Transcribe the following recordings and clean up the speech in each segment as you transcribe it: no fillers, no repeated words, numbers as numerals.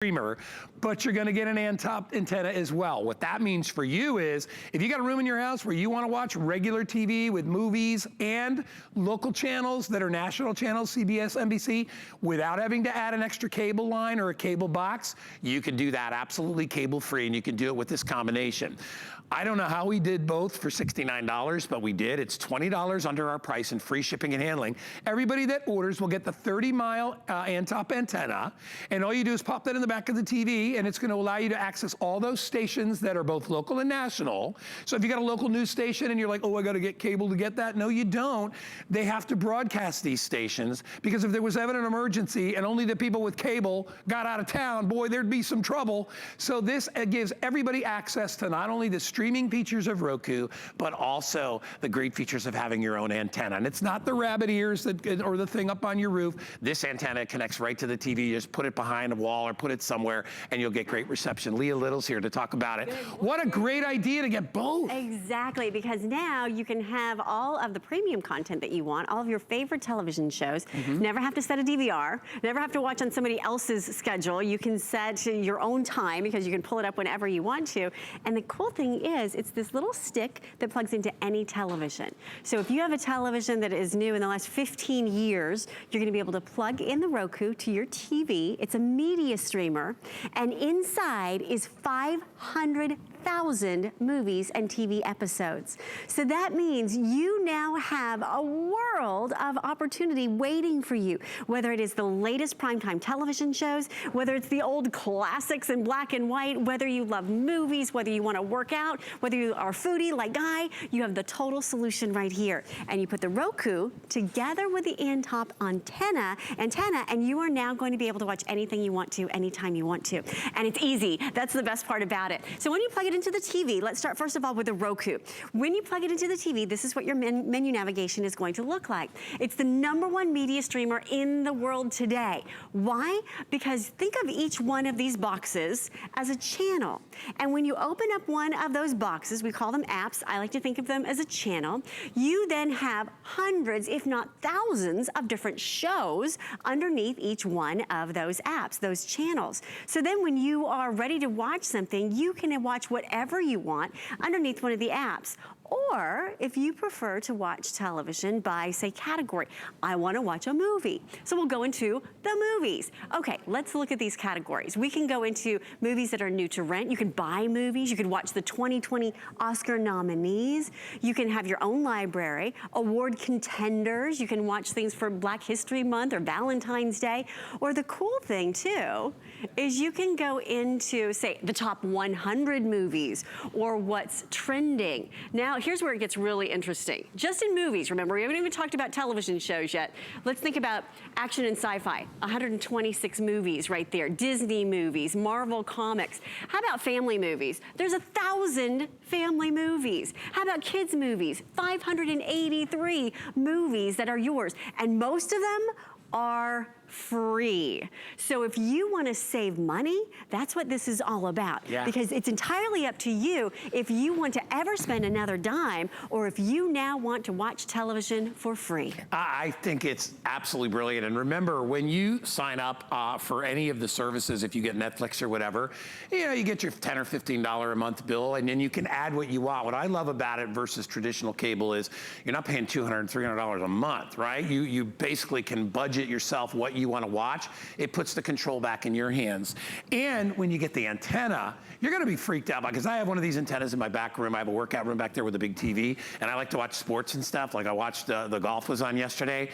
streamer, but you're gonna get an Antop antenna as well. What that means for you is, if you got a room in your house where you wanna watch regular TV with movies and local channels that are national channels, CBS, NBC, without having to add an extra cable line or a cable box, you can do that absolutely cable free, and you can do it with this combination. I don't know how we did both for $69, but we did. It's $20 under our price and free shipping and handling. Everybody that orders will get the 30-mile Antop antenna, and all you do is pop that in the back of the TV, and it's gonna allow you to access all those stations that are both local and national. So if you got a local news station and you're like, oh, I gotta get cable to get that, no, you don't. They have to broadcast these stations, because if there was ever an emergency and only the people with cable got out of town, boy, there'd be some trouble. So this gives everybody access to not only the streaming features of Roku, but also the great features of having your own antenna. And it's not the rabbit ears that, or the thing up on your roof. This antenna connects right to the TV. You just put it behind a wall or put it somewhere, and you'll get great reception. Leah Little's here to talk about it. What a great idea to get both. Exactly, because now you can have all of the premium content that you want, all of your favorite television shows. Never have to set a DVR, never have to watch on somebody else's schedule. You can set your own time, because you can pull it up whenever you want to. And the cool thing is, it's this little stick that plugs into any television. So if you have a television that is new in the last 15 years, you're gonna be able to plug in the Roku to your TV. It's a media streamer, and inside is 500,000 movies and TV episodes. So that means you now have a world of opportunity waiting for you, whether it is the latest primetime television shows, whether it's the old classics in black and white, whether you love movies, whether you want to work out, whether you are a foodie like Guy, you have the total solution right here. And you put the Roku together with the Antop antenna, and you are now going to be able to watch anything you want to, anytime you want to. And it's easy. That's the best part about it. So when you plug it into the TV, let's start first of all with the Roku. When you plug it into the TV, this is what your menu navigation is going to look like. It's the #1 media streamer in the world today. Why? Because think of each one of these boxes as a channel. And when you open up one of those boxes, we call them apps, I like to think of them as a channel, you then have hundreds, if not thousands, of different shows underneath each one of those apps, those channels. So then when you are ready to watch something, you can watch whatever you want underneath one of the apps. Or if you prefer to watch television by, say, category, I want to watch a movie. So we'll go into the movies. Okay, let's look at these categories. We can go into movies that are new to rent. You can buy movies. You can watch the 2020 Oscar nominees. You can have your own library, award contenders. You can watch things for Black History Month or Valentine's Day. Or the cool thing, too, is you can go into, say, the top 100 movies or what's trending. Now, here's where it gets really interesting. Just in movies, remember, we haven't even talked about television shows yet. Let's think about action and sci-fi. 126 movies right there. Disney movies, Marvel comics. How about family movies? There's 1,000 family movies. How about kids movies? 583 movies that are yours. And most of them are free. So if you want to save money, that's what this is all about. Yeah. Because it's entirely up to you if you want to ever spend another dime, or if you now want to watch television for free. I think it's absolutely brilliant. And remember, when you sign up for any of the services, if you get Netflix or whatever, you know, you get your $10 or $15 a month bill, and then you can add what you want. What I love about it versus traditional cable is you're not paying $200, $300 a month, right? You basically can budget yourself what you want to watch. It puts the control back in your hands. And when you get the antenna, you're going to be freaked out because I have one of these antennas in my back room. I have a workout room back there with a big TV, and I like to watch sports and stuff. Like I watched the golf was on yesterday.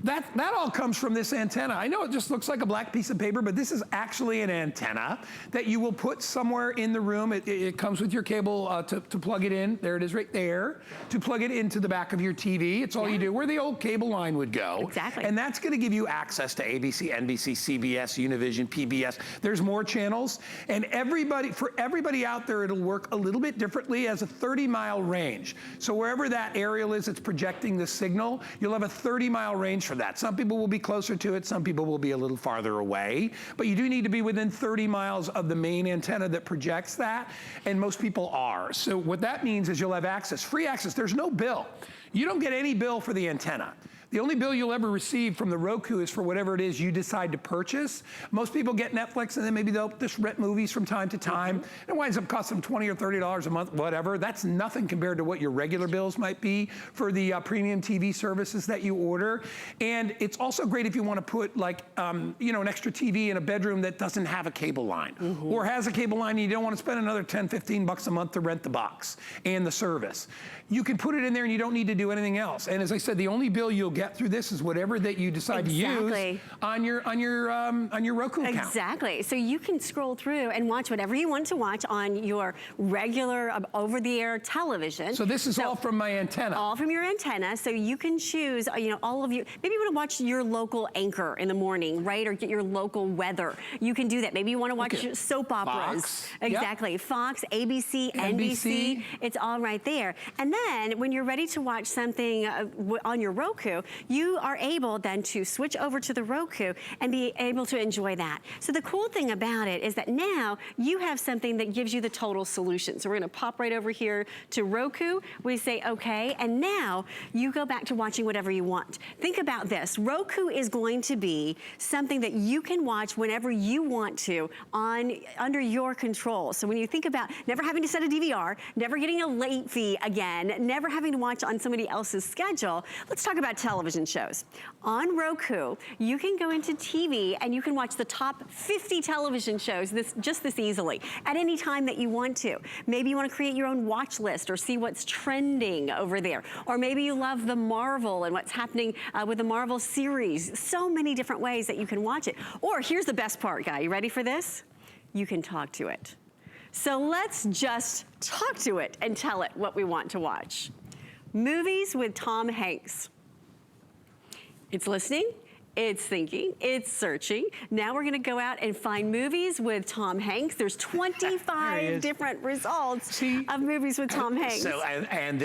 That all comes from this antenna. I know it just looks like a black piece of paper, but this is actually an antenna that you will put somewhere in the room. It comes with your cable to plug it in. There it is right there. To plug it into the back of your TV. It's all you do, where the old cable line would go. Exactly. And that's going to give you access to ABC, NBC, CBS, Univision, PBS. There's more channels, and for everybody out there, it'll work a little bit differently as a 30-mile range. So wherever that aerial is, it's projecting the signal, you'll have a 30-mile range for that. Some people will be closer to it, some people will be a little farther away, but you do need to be within 30 miles of the main antenna that projects that, and most people are. So what that means is you'll have access, free access. There's no bill. You don't get any bill for the antenna. The only bill you'll ever receive from the Roku is for whatever it is you decide to purchase. Most people get Netflix and then maybe they'll just rent movies from time to time. It winds up costing them $20 or $30 a month, whatever. That's nothing compared to what your regular bills might be for the premium TV services that you order. And it's also great if you want to put like, you know, an extra TV in a bedroom that doesn't have a cable line or has a cable line and you don't want to spend another 10, 15 bucks a month to rent the box and the service. You can put it in there and you don't need to do anything else. And as I said, the only bill you'll get through this is whatever that you decide to use on your Roku account. Exactly. So you can scroll through and watch whatever you want to watch on your regular over-the-air television. So this is all from my antenna. All from your antenna. So you can choose, you know, all of you. Maybe you want to watch your local anchor in the morning, right? Or get your local weather. You can do that. Maybe you want to watch soap operas. Fox. Exactly. Yep. Fox, ABC, NBC. It's all right there. And then when you're ready to watch something on your Roku, you are able then to switch over to the Roku and be able to enjoy that. So the cool thing about it is that now you have something that gives you the total solution. So we're going to pop right over here to Roku. We say okay, and now you go back to watching whatever you want. Think about this. Roku is going to be something that you can watch whenever you want to under your control. So when you think about never having to set a DVR, never getting a late fee again, never having to watch on somebody else's schedule, let's talk about television shows. On Roku, you can go into TV and you can watch the top 50 television shows just this easily at any time that you want to. Maybe you want to create your own watch list or see what's trending over there. Or maybe you love the Marvel and what's happening with the Marvel series. So many different ways that you can watch it. Or here's the best part, Guy. You ready for this? You can talk to it. So let's just talk to it and tell it what we want to watch. Movies with Tom Hanks. It's listening, it's thinking, it's searching. Now we're gonna go out and find movies with Tom Hanks. There's 25 different results of movies with Tom Hanks. So,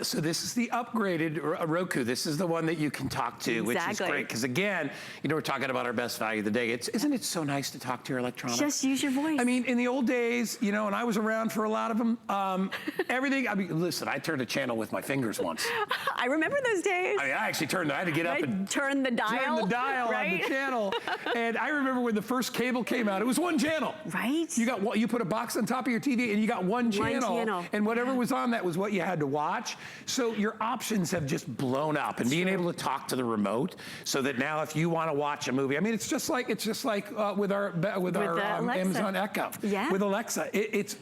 so this is the upgraded Roku. This is the one that you can talk to, which is great. Because again, you know, we're talking about our best value of the day. Isn't it so nice to talk to your electronics? Just use your voice. I mean, in the old days, you know, and I was around for a lot of them, everything, I mean, listen, I turned a channel with my fingers once. I remember those days. I mean, I actually I had to get up and turn the dial. Turn the dial on the channel. And I remember when the first cable came out, it was one channel. Right. You put a box on top of your TV and you got one channel. And whatever was on that was what you had to watch. So your options have just blown up, and being able to talk to the remote so that now if you want to watch a movie, I mean, it's just like with our Amazon Echo. Yeah. With Alexa.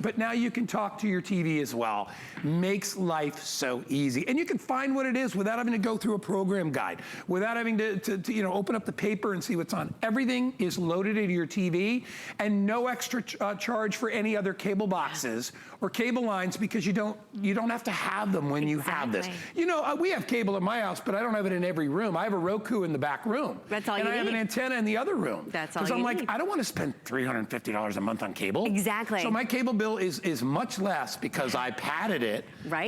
But now you can talk to your TV as well. Makes life so easy. And you can find what it is without having to go through a program guide, without having to you know, open up the paper and see what's on. Everything is loaded into your TV, and no extra charge for any other cable boxes or cable lines, because you don't have to have them when you have this. You know, we have cable in my house, but I don't have it in every room. I have a Roku in the back room. That's all you need. And I have an antenna in the other room. That's all you need. Because I'm like, I don't want to spend $350 a month on cable. Exactly. So my cable bill is much less because I padded it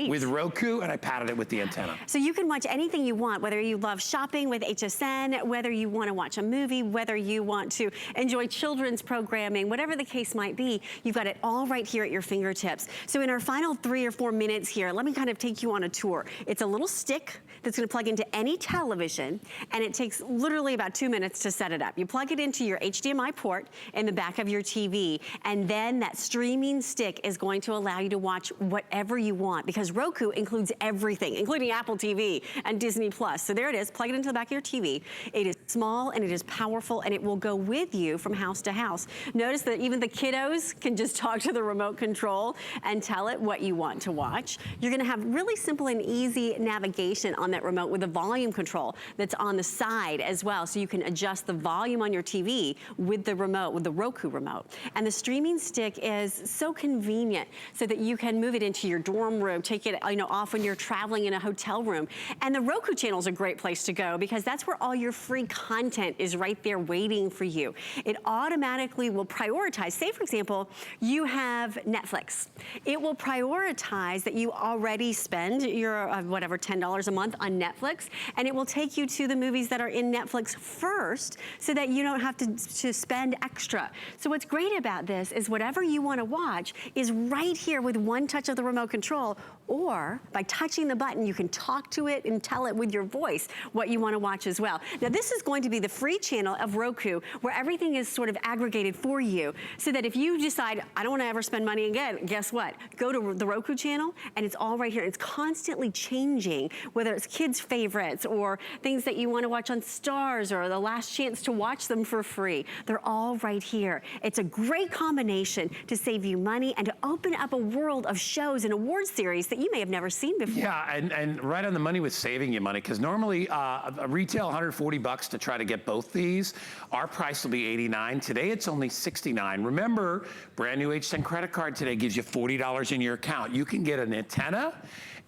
with Roku and I padded it with the antenna. So you can watch anything you want, whether you love shopping with HSN, whether you want to watch a movie, whether you want to enjoy children's programming, whatever the case might be, you've got it all right here at your fingertips. So in our final 3 or 4 minutes here, let me kind of take you on a tour. It's a little stick that's going to plug into any television, and it takes literally about 2 minutes to set it up. You plug it into your HDMI port in the back of your TV, and then that streaming stick is going to allow you to watch whatever you want, because Roku includes everything, including Apple TV and Disney Plus. So there it is, plug it into the back of your TV. It is small and it is powerful, and it will go with you from house to house. Notice that even the kiddos can just talk to the remote control and tell it what you want to watch. You're gonna have really simple and easy navigation on that remote with a volume control that's on the side as well, so you can adjust the volume on your TV with the remote, with the Roku remote. And the streaming stick is so convenient so that you can move it into your dorm room, take it off when you're traveling in a hotel room. And the Roku Channel is a great place to go, because that's where all your free content content is right there waiting for you. It automatically will prioritize. Say, for example, you have Netflix. It will prioritize that you already spend your, whatever, $10 a month on Netflix, and it will take you to the movies that are in Netflix first so that you don't have to spend extra. So what's great about this is whatever you want to watch is right here with one touch of the remote control, or by touching the button, you can talk to it and tell it with your voice what you want to watch as well. Now, this is going to be the free channel of Roku, where everything is sort of aggregated for you, so that if you decide, I don't want to ever spend money again, guess what? Go to the Roku channel, and it's all right here. It's constantly changing, whether it's kids' favorites or things that you want to watch on Stars or the last chance to watch them for free. They're all right here. It's a great combination to save you money and to open up a world of shows and award series that you may have never seen before. Yeah, and right on the money with saving you money, because normally a retail $140 to try to get both these. Our price will be $89. Today it's only $69. Remember, brand new H10 credit card today gives you $40 in your account. You can get an antenna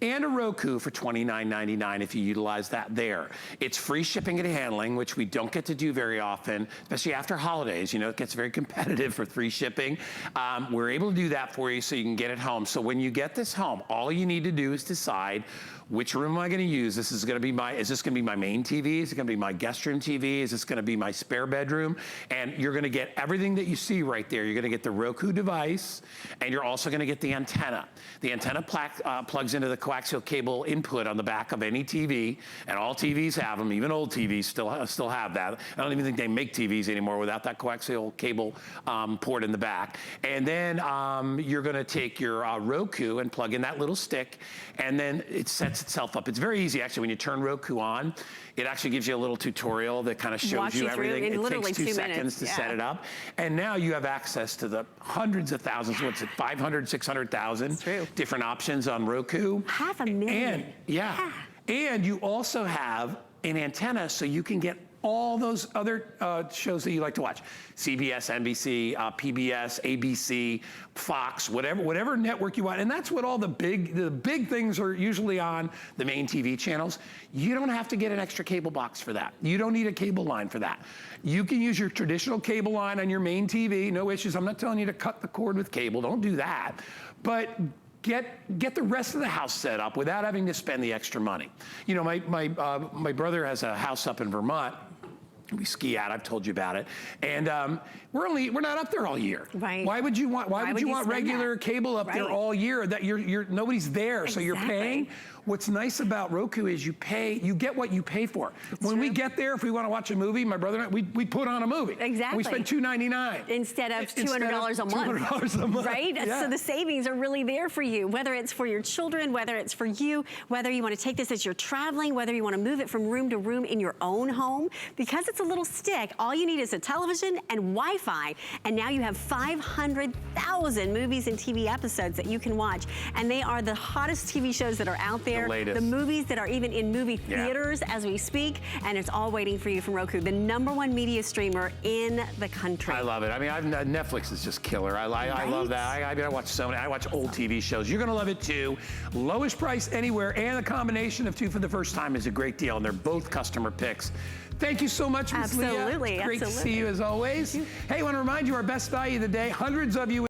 and a Roku for $29.99 if you utilize that there. It's free shipping and handling, which we don't get to do very often, especially after holidays. You know, it gets very competitive for free shipping. We're able to do that for you so you can get it home. So when you get this home, all you need to do is decide, which room am I going to use? Is this going to be my main TV? Is it going to be my guest room TV? Is this going to be my spare bedroom? And you're going to get everything that you see right there. You're going to get the Roku device, and you're also going to get the antenna. The antenna plugs into the coaxial cable input on the back of any TV, and all TVs have them. Even old TVs still have that. I don't even think they make TVs anymore without that coaxial cable port in the back. And then you're going to take your Roku and plug in that little stick, and then it sets itself up. It's very easy, actually. When you turn Roku on, it actually gives you a little tutorial that kind of shows you everything. It takes 2 seconds to set it up. And now you have access to the hundreds of thousands, what's it, 500, 600,000 different options on Roku. 500,000. And and you also have an antenna so you can get all those other shows that you like to watch. CBS, NBC, PBS, ABC, Fox, whatever network you want. And that's what all the big things are usually on the main TV channels. You don't have to get an extra cable box for that. You don't need a cable line for that. You can use your traditional cable line on your main TV, no issues. I'm not telling you to cut the cord with cable, don't do that. But get the rest of the house set up without having to spend the extra money. You know, my brother has a house up in Vermont. We ski out. I've told you about it, and we're not up there all year. Right. Why would you want regular cable up there all year? That you're nobody's there, so you're paying. What's nice about Roku is you get what you pay for. When we get there, if we want to watch a movie, my brother and I, we put on a movie. Exactly. We spend $2.99 instead of $200 a month. $200 a month. Right? Yeah. So the savings are really there for you, whether it's for your children, whether it's for you, whether you want to take this as you're traveling, whether you want to move it from room to room in your own home. Because it's a little stick, all you need is a television and Wi-Fi, and now you have 500,000 movies and TV episodes that you can watch, and they are the hottest TV shows that are out there. The latest. The movies that are even in movie theaters as we speak, and it's all waiting for you from Roku, the #1 media streamer in the country. I love it. I mean, Netflix is just killer. I love that. I watch so many. I watch old TV shows. You're going to love it too. Lowest price anywhere, and a combination of two for the first time is a great deal, and they're both customer picks. Thank you so much, Ms. Leah. Absolutely. Great to see you as always. Hey, I want to remind you our best value of the day. Hundreds of you